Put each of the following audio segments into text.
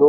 2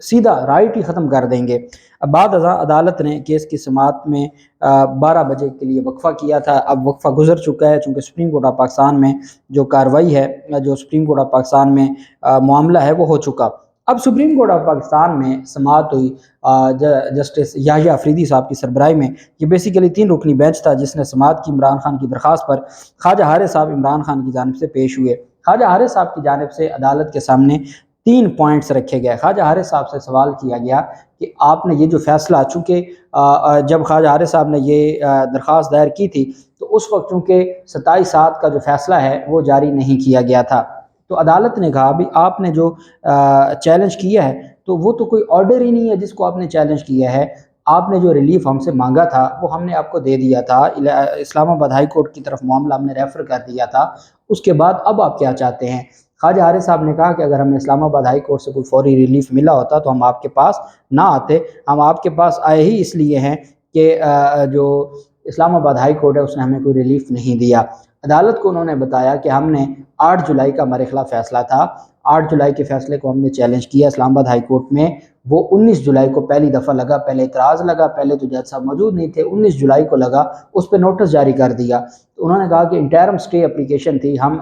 سیدھا رائٹ ہی ختم کر دیں گے۔ اب بعد ازاں عدالت نے کیس کی سماعت میں 12 بجے کے لیے وقفہ کیا تھا۔ اب وقفہ گزر چکا ہے، چونکہ سپریم کورٹ آف پاکستان میں جو کارروائی ہے، جو سپریم کورٹ آف پاکستان میں معاملہ ہے وہ ہو چکا۔ اب سپریم کورٹ آف پاکستان میں سماعت ہوئی جسٹس یحییٰ افریدی صاحب کی سربراہی میں۔ یہ بیسیکلی 3 رکنی بینچ تھا جس نے سماعت کی عمران خان کی درخواست پر۔ خواجہ حارث صاحب عمران خان کی جانب سے پیش ہوئے۔ خواجہ حارث صاحب کی جانب سے عدالت کے سامنے 3 پوائنٹس رکھے گئے۔ خواجہ حارث صاحب سے سوال کیا گیا کہ آپ نے یہ جو فیصلہ، چونکہ جب خواجہ حارث صاحب نے یہ درخواست دائر کی تھی تو اس وقت چونکہ 27/7 کا جو فیصلہ ہے وہ جاری نہیں کیا گیا تھا، تو عدالت نے کہا بھی آپ نے جو چیلنج کیا ہے تو وہ تو کوئی آرڈر ہی نہیں ہے جس کو آپ نے چیلنج کیا ہے۔ آپ نے جو ریلیف ہم سے مانگا تھا وہ ہم نے آپ کو دے دیا تھا، اسلام آباد ہائی کورٹ کی طرف معاملہ ہم نے ریفر کر دیا تھا، اس کے بعد اب آپ کیا چاہتے ہیں؟ خواجہ حارث صاحب نے کہا کہ اگر ہمیں اسلام آباد ہائی کورٹ سے کوئی فوری ریلیف ملا ہوتا تو ہم آپ کے پاس نہ آتے، ہم آپ کے پاس آئے ہی اس لیے ہیں کہ جو اسلام آباد ہائی کورٹ ہے اس نے ہمیں کوئی ریلیف نہیں دیا۔ عدالت کو انہوں نے بتایا کہ ہم نے 8 جولائی کا ہمارے خلاف فیصلہ تھا، 8 جولائی کے فیصلے کو ہم نے چیلنج کیا اسلام آباد ہائی کورٹ میں، وہ 19 جولائی کو پہلی دفعہ لگا، پہلے اعتراض لگا، پہلے تو جج صاحب موجود نہیں تھے، 19 جولائی کو لگا، اس پہ نوٹس جاری کر دیا۔ تو انہوں نے کہا کہ انٹرم سٹے اپلیکیشن تھی، ہم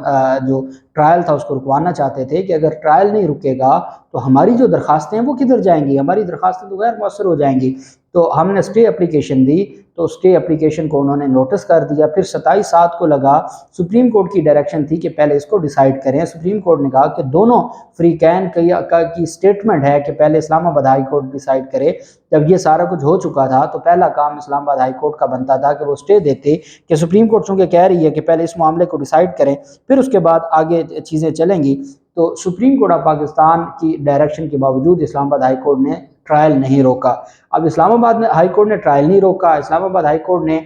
جو ٹرائل تھا اس کو رکوانا چاہتے تھے کہ اگر ٹرائل نہیں رکے گا تو ہماری جو درخواستیں ہیں وہ کدھر جائیں گی، ہماری درخواستیں تو غیر مؤثر ہو جائیں گی۔ تو ہم نے سٹے اپلیکیشن دی، تو سٹے اپلیکیشن کو انہوں نے نوٹس کر دیا۔ پھر 27/7 کو لگا، سپریم کورٹ کی ڈائریکشن تھی کہ پہلے اس کو ڈیسائیڈ کریں۔ سپریم کورٹ نے کہا کہ دونوں فریقین کی سٹیٹمنٹ ہے کہ پہلے اسلام آباد ہائی کورٹ ڈیسائیڈ کرے۔ جب یہ سارا کچھ ہو چکا تھا تو پہلا کام اسلام آباد ہائی کورٹ کا بنتا تھا کہ وہ سٹے دیتے، کہ سپریم کورٹ چونکہ کہہ رہی ہے کہ پہلے اس معاملے کو ڈیسائیڈ کریں پھر اس کے بعد آگے چیزیں چلیں گی۔ تو سپریم کورٹ آف پاکستان کی ڈائریکشن کے باوجود اسلام آباد ہائی کورٹ نے ٹرائل نہیں روکا۔ اب اسلام آباد ہائی کورٹ نے ٹرائل نہیں روکا، اسلام آباد ہائی کورٹ نے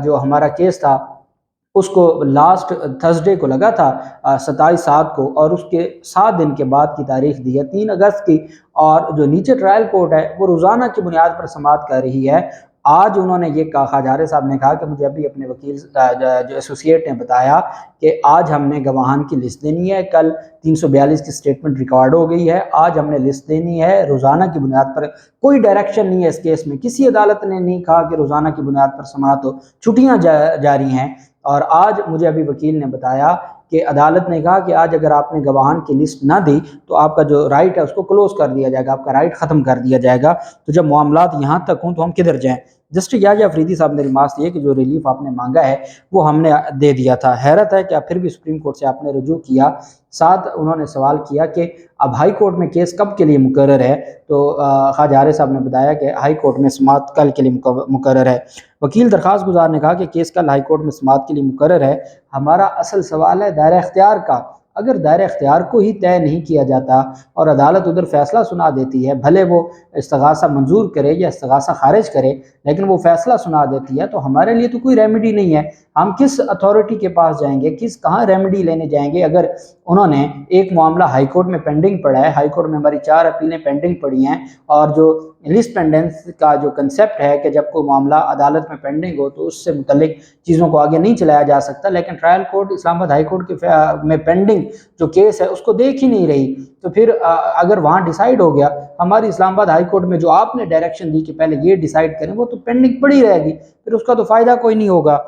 جو ہمارا کیس تھا اس کو لاسٹ تھرسڈے کو لگا تھا 27/7 کو، اور اس کے 7 دن کے بعد کی تاریخ دی ہے 3 اگست کی، اور جو نیچے ٹرائل کورٹ ہے وہ روزانہ کی بنیاد پر سماعت کر رہی ہے۔ آج انہوں نے یہ کہا، خواجہ حارث صاحب نے کہا کہ مجھے ابھی اپنے وکیل جو ایسوسیٹ نے بتایا کہ آج ہم نے گواہان کی لسٹ دینی ہے، کل 342 کی سٹیٹمنٹ ریکارڈ ہو گئی ہے، آج ہم نے لسٹ دینی ہے روزانہ کی بنیاد پر۔ کوئی ڈائریکشن نہیں ہے اس کیس میں، کسی عدالت نے نہیں کہا کہ روزانہ کی بنیاد پر سماعت ہو، چھٹیاں جاری ہیں۔ اور آج مجھے ابھی وکیل نے بتایا کہ عدالت نے کہا کہ آج اگر آپ نے گواہان کی لسٹ نہ دی تو آپ کا جو رائٹ ہے اس کو کلوز کر دیا جائے گا، آپ کا رائٹ ختم کر دیا جائے گا۔ تو جب معاملات یہاں تک ہوں تو ہم کدھر جائیں؟ جسٹس یحییٰ افریدی صاحب نے ریمارکس یہ کہ جو ریلیف آپ نے مانگا ہے وہ ہم نے دے دیا تھا۔ حیرت ہے کہ پھر بھی سپریم کورٹ سے آپ نے رجوع کیا۔ ساتھ انہوں نے سوال کیا کہ اب ہائی کورٹ میں کیس کب کے لیے مقرر ہے؟ تو خواجہ حارث صاحب نے بتایا کہ ہائی کورٹ میں سماعت کل کے لیے مقرر ہے۔ وکیل درخواست گزار نے کہا کہ کیس کل ہائی کورٹ میں سماعت کے لیے مقرر ہے۔ ہمارا اصل سوال ہے دائرہ اختیار کا۔ اگر دائرہ اختیار کو ہی طے نہیں کیا جاتا اور عدالت ادھر فیصلہ سنا دیتی ہے، بھلے وہ استغاثہ منظور کرے یا استغاثہ خارج کرے لیکن وہ فیصلہ سنا دیتی ہے، تو ہمارے لیے تو کوئی ریمیڈی نہیں ہے۔ ہم کس اتھارٹی کے پاس جائیں گے، کہاں ریمیڈی لینے جائیں گے؟ اگر انہوں نے ایک معاملہ ہائی کورٹ میں پینڈنگ پڑا ہے، ہائی کورٹ میں ہماری 4 اپیلیں پینڈنگ پڑی ہیں، اور جو لسٹ پینڈنس کا جو کنسیپٹ ہے کہ جب کوئی معاملہ عدالت میں پینڈنگ ہو تو اس سے متعلق چیزوں کو آگے نہیں چلایا جا سکتا، لیکن ٹرائل کورٹ اسلام آباد ہائی کورٹ کے میں پینڈنگ جو کیس ہے اس کو دیکھ ہی نہیں رہی، تو پھر اگر وہاں ڈیسائیڈ ہو گیا، ہماری اسلام آباد ہائی کورٹ میں جو آپ نے ڈائریکشن دی کہ پہلے یہ ڈیسائیڈ کریں، وہ تو پینڈنگ پڑی رہے گی، پھر اس کا تو فائدہ کوئی نہیں ہوگا۔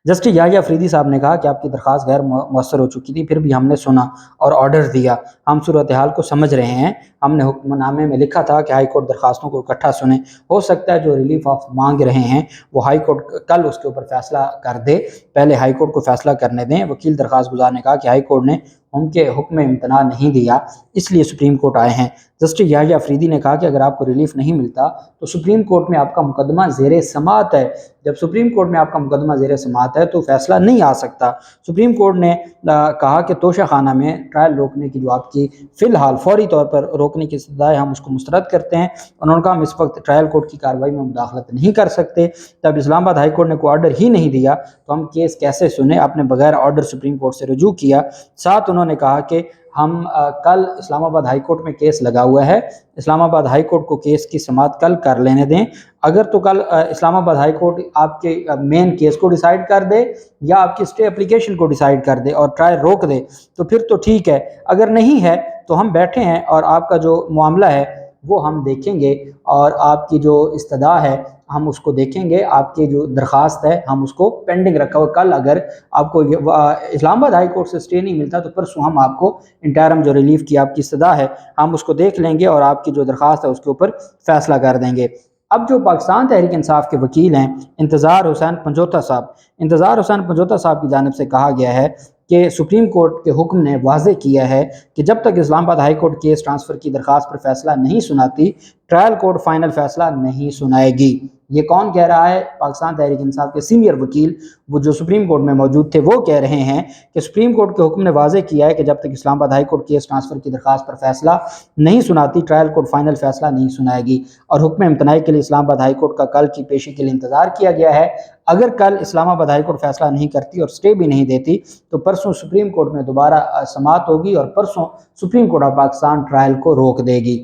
جسٹس یحییٰ افریدی صاحب نے کہا کہ آپ کی درخواست غیر مؤثر ہو چکی تھی، پھر بھی ہم نے سنا اور آرڈر دیا، ہم صورتحال کو سمجھ رہے ہیں، ہم نے حکم نامے میں لکھا تھا کہ ہائی کورٹ درخواستوں کو اکٹھا سنیں، ہو سکتا ہے جو ریلیف آپ مانگ رہے ہیں وہ ہائی کورٹ کل اس کے اوپر فیصلہ کر دے، پہلے ہائی کورٹ کو فیصلہ کرنے دیں۔ وکیل درخواست گزار نے کہا کہ ہائی کورٹ نے ان کے حکم امتناع نہیں دیا، اس لیے سپریم کورٹ آئے ہیں۔ جسٹس یحییٰ افریدی نے کہا کہ اگر آپ کو ریلیف نہیں ملتا تو سپریم کورٹ میں آپ کا مقدمہ زیر سماعت ہے، جب سپریم کورٹ میں آپ کا مقدمہ زیر سماعت ہے تو فیصلہ نہیں آ سکتا۔ سپریم کورٹ نے کہا کہ توشہ خانہ میں ٹرائل روکنے کی جو آپ کی فی الحال فوری طور پر روکنے کی استدعا ہے ہم اس کو مسترد کرتے ہیں۔ انہوں نے کہا ہم اس وقت ٹرائل کورٹ کی کارروائی میں مداخلت نہیں کر سکتے، جب اسلام آباد ہائی کورٹ نے کوئی آرڈر ہی نہیں دیا تو ہم کیس کیسے سنیں؟ آپ نے بغیر آرڈر سپریم کورٹ سے رجوع کیا۔ ساتھ انہوں نے کہا کہ ہم کل اسلام آباد ہائی کورٹ میں کیس لگا ہوا ہے، اسلام آباد ہائی کورٹ کو کیس کی سماعت کل کر لینے دیں، اگر تو کل اسلام آباد ہائی کورٹ آپ کے مین کیس کو ڈیسائیڈ کر دے یا آپ کی سٹے اپلیکیشن کو ڈیسائیڈ کر دے اور ٹرائل روک دے تو پھر تو ٹھیک ہے، اگر نہیں ہے تو ہم بیٹھے ہیں اور آپ کا جو معاملہ ہے وہ ہم دیکھیں گے، اور آپ کی جو استدعا ہے ہم اس کو دیکھیں گے، آپ کی جو درخواست ہے ہم اس کو پینڈنگ رکھا ہوا، کل اگر آپ کو اسلام آباد ہائی کورٹ سے اسٹے نہیں ملتا تو پرسوں ہم آپ کو انٹرم جو ریلیف کی آپ کی استدعا ہے ہم اس کو دیکھ لیں گے اور آپ کی جو درخواست ہے اس کے اوپر فیصلہ کر دیں گے۔ اب جو پاکستان تحریک انصاف کے وکیل ہیں انتظار حسین پنجوتا صاحب، انتظار حسین پنجوتا صاحب کی جانب سے کہا گیا ہے کہ سپریم کورٹ کے حکم نے واضح کیا ہے کہ جب تک اسلام آباد ہائی کورٹ کیس ٹرانسفر کی درخواست پر فیصلہ نہیں سناتی، ٹرائل کورٹ فائنل فیصلہ نہیں سنائے گی۔ یہ کون کہہ رہا ہے؟ پاکستان تحریک انصاف کے سینئر وکیل، وہ جو سپریم کورٹ میں موجود تھے، وہ کہہ رہے ہیں کہ سپریم کورٹ کے حکم نے واضح کیا ہے کہ جب تک اسلام آباد ہائی کورٹ کیس ٹرانسفر کی درخواست پر فیصلہ نہیں سناتی، ٹرائل کورٹ فائنل فیصلہ نہیں سنائے گی، اور حکم امتناعی کے لیے اسلام آباد ہائی کورٹ کا کل کی پیشی کے لیے انتظار کیا گیا ہے۔ اگر کل اسلام آباد ہائی کورٹ فیصلہ نہیں کرتی اور سٹے بھی نہیں دیتی تو پرسوں سپریم کورٹ میں دوبارہ سماعت ہوگی اور پرسوں supreme court of Pakistan trial کو روک دے گی۔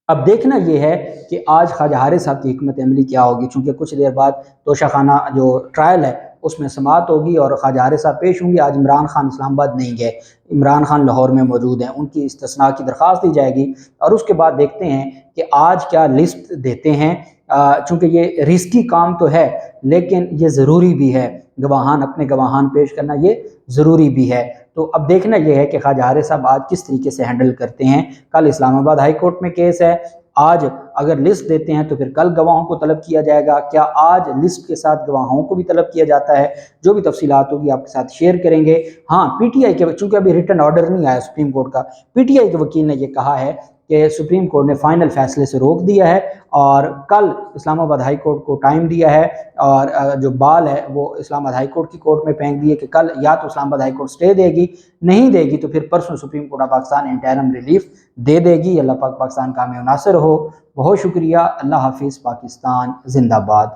اب دیکھنا یہ ہے کہ آج خواجہ حارث صاحب کی حکمت عملی کیا ہوگی، چونکہ کچھ دیر بعد توشہ خانہ جو ٹرائل ہے اس میں سماعت ہوگی اور خواجہ حارث صاحب پیش ہوں گے۔ آج عمران خان اسلام آباد نہیں گئے، عمران خان لاہور میں موجود ہیں، ان کی استثناء کی درخواست دی جائے گی اور اس کے بعد دیکھتے ہیں کہ آج کیا لسٹ دیتے ہیں۔ چونکہ یہ رسکی کام تو ہے لیکن یہ ضروری بھی ہے، گواہان اپنے گواہان پیش کرنا یہ ضروری بھی ہے۔ تو اب دیکھنا یہ ہے کہ خواجہ حارث صاحب آج کس طریقے سے ہینڈل کرتے ہیں۔ کل اسلام آباد ہائی کورٹ میں کیس ہے، آج اگر لسٹ دیتے ہیں تو پھر کل گواہوں کو طلب کیا جائے گا، کیا آج لسٹ کے ساتھ گواہوں کو بھی طلب کیا جاتا ہے؟ جو بھی تفصیلات ہوگی آپ کے ساتھ شیئر کریں گے۔ ہاں، پی ٹی آئی کے، چونکہ ابھی ریٹن آرڈر نہیں آیا سپریم کورٹ کا، پی ٹی آئی کے وکیل نے یہ کہا ہے کہ سپریم کورٹ نے فائنل فیصلے سے روک دیا ہے اور کل اسلام آباد ہائی کورٹ کو ٹائم دیا ہے، اور جو بال ہے وہ اسلام آباد ہائی کورٹ کی کورٹ میں پھینک دی ہے کہ کل یا تو اسلام آباد ہائی کورٹ سٹے دے گی، نہیں دے گی تو پھر پرسوں supreme court of Pakistan interim relief دے دے گی۔ اللہ پاک پاکستان کا میں ناصر ہو۔ بہت شکریہ۔ اللہ حافظ۔ پاکستان زندہ باد۔